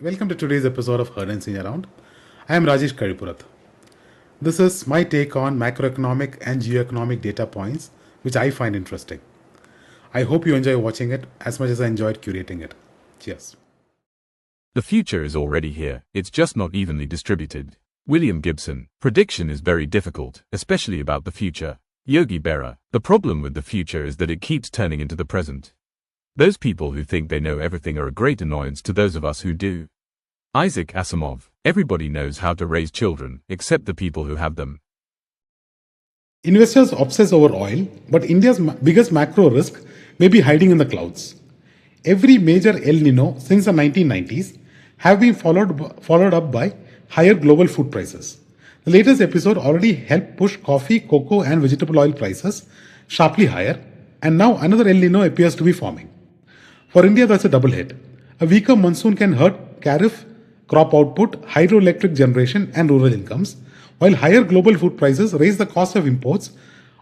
Welcome to today's episode of Heard and Seen Around. I am Rajesh Karipurath. This is my take on macroeconomic and geoeconomic data points, which I find interesting. I hope you enjoy watching it as much as I enjoyed curating it. Cheers. The future is already here, it's just not evenly distributed. William Gibson. Prediction is very difficult, especially about the future. Yogi Berra. The problem with the future is that it keeps turning into the present. Those people who think they know everything are a great annoyance to those of us who do. Isaac Asimov. Everybody knows how to raise children, except the people who have them. Investors obsess over oil, but India's biggest macro risk may be hiding in the clouds. Every major El Niño since the 1990s have been followed up by higher global food prices. The latest episode already helped push coffee, cocoa and vegetable oil prices sharply higher, and now another El Niño appears to be forming. For India, that's a double hit. A weaker monsoon can hurt kharif crop output, hydroelectric generation and rural incomes, while higher global food prices raise the cost of imports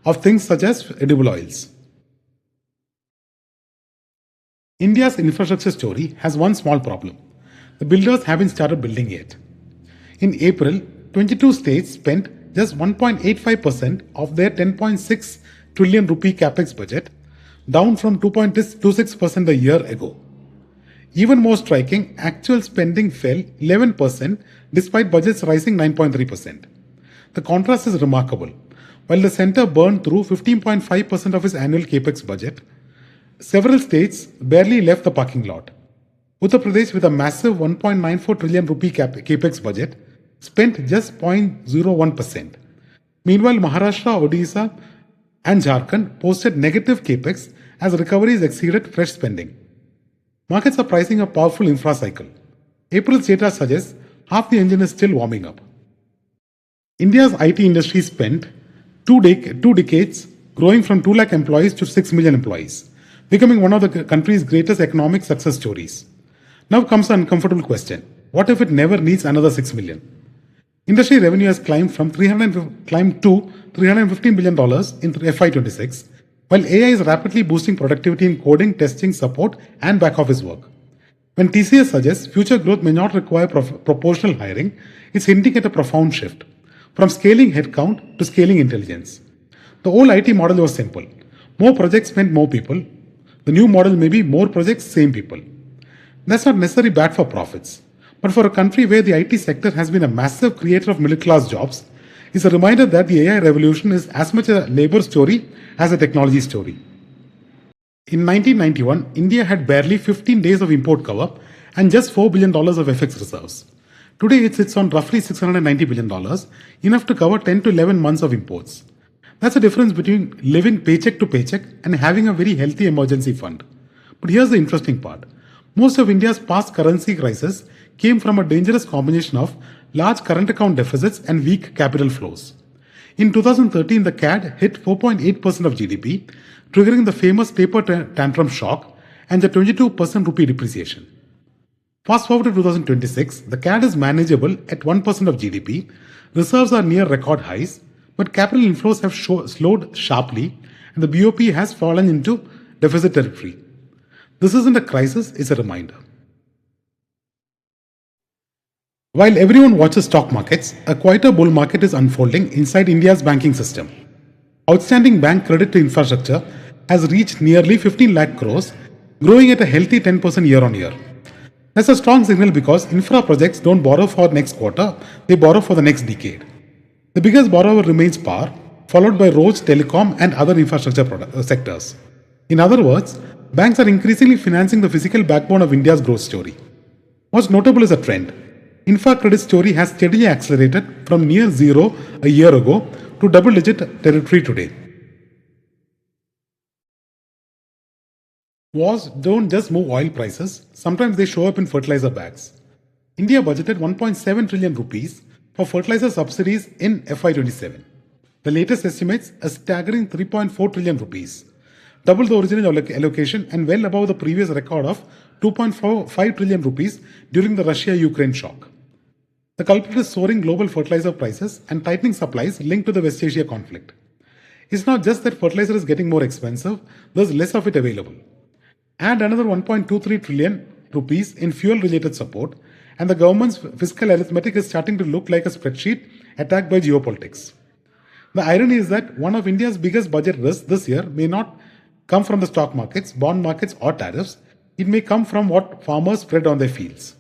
of things such as edible oils. India's infrastructure story has one small problem. The builders haven't started building yet. In April, 22 states spent just 1.85% of their 10.6 trillion rupee Capex budget, down from 2.26% a year ago. Even more striking, actual spending fell 11% despite budgets rising 9.3%. The contrast is remarkable. While the centre burned through 15.5% of its annual Capex budget, several states barely left the parking lot. Uttar Pradesh, with a massive 1.94 trillion rupee Capex budget, spent just 0.01%. Meanwhile, Maharashtra, Odisha and Jharkhand posted negative Capex as recoveries exceeded fresh spending. Markets are pricing a powerful infra cycle. April's data suggests half the engine is still warming up. India's IT industry spent two decades growing from 2 lakh employees to 6 million employees, becoming one of the country's greatest economic success stories. Now comes an uncomfortable question. What if it never needs another 6 million? Industry revenue has climbed to $315 billion in FY26, while AI is rapidly boosting productivity in coding, testing, support, and back office work. When TCS suggests future growth may not require proportional hiring, it's hinting at a profound shift from scaling headcount to scaling intelligence. The old IT model was simple. More projects meant more people. The new model may be more projects, same people. That's not necessarily bad for profits. But for a country where the IT sector has been a massive creator of middle-class jobs, it's a reminder that the AI revolution is as much a labor story as a technology story. In 1991, India had barely 15 days of import cover and just $4 billion of FX reserves. Today, it sits on roughly $690 billion, enough to cover 10 to 11 months of imports. That's the difference between living paycheck to paycheck and having a very healthy emergency fund. But here's the interesting part. Most of India's past currency crises came from a dangerous combination of large current account deficits and weak capital flows. In 2013, the CAD hit 4.8% of GDP, triggering the famous taper tantrum shock and the 22% rupee depreciation. Fast forward to 2026, the CAD is manageable at 1% of GDP, reserves are near record highs, but capital inflows have slowed sharply and the BOP has fallen into deficit territory. This isn't a crisis, it's a reminder. While everyone watches stock markets, a quieter bull market is unfolding inside India's banking system. Outstanding bank credit to infrastructure has reached nearly 15 lakh crores, growing at a healthy 10% year on year. That's a strong signal because infra projects don't borrow for next quarter, they borrow for the next decade. The biggest borrower remains power, followed by roads, telecom and other infrastructure sectors. In other words, banks are increasingly financing the physical backbone of India's growth story. What's notable is a trend. Infra credit story has steadily accelerated from near zero a year ago to double-digit territory today. Wars don't just move oil prices, sometimes they show up in fertilizer bags. India budgeted 1.7 trillion rupees for fertilizer subsidies in FY27. The latest estimates a staggering 3.4 trillion rupees, double the original allocation and well above the previous record of 2.5 trillion rupees during the Russia-Ukraine shock. The culprit is soaring global fertilizer prices and tightening supplies linked to the West Asia conflict. It's not just that fertilizer is getting more expensive, there's less of it available. Add another 1.23 trillion rupees in fuel-related support, and the government's fiscal arithmetic is starting to look like a spreadsheet attacked by geopolitics. The irony is that one of India's biggest budget risks this year may not come from the stock markets, bond markets, or tariffs. It may come from what farmers spread on their fields.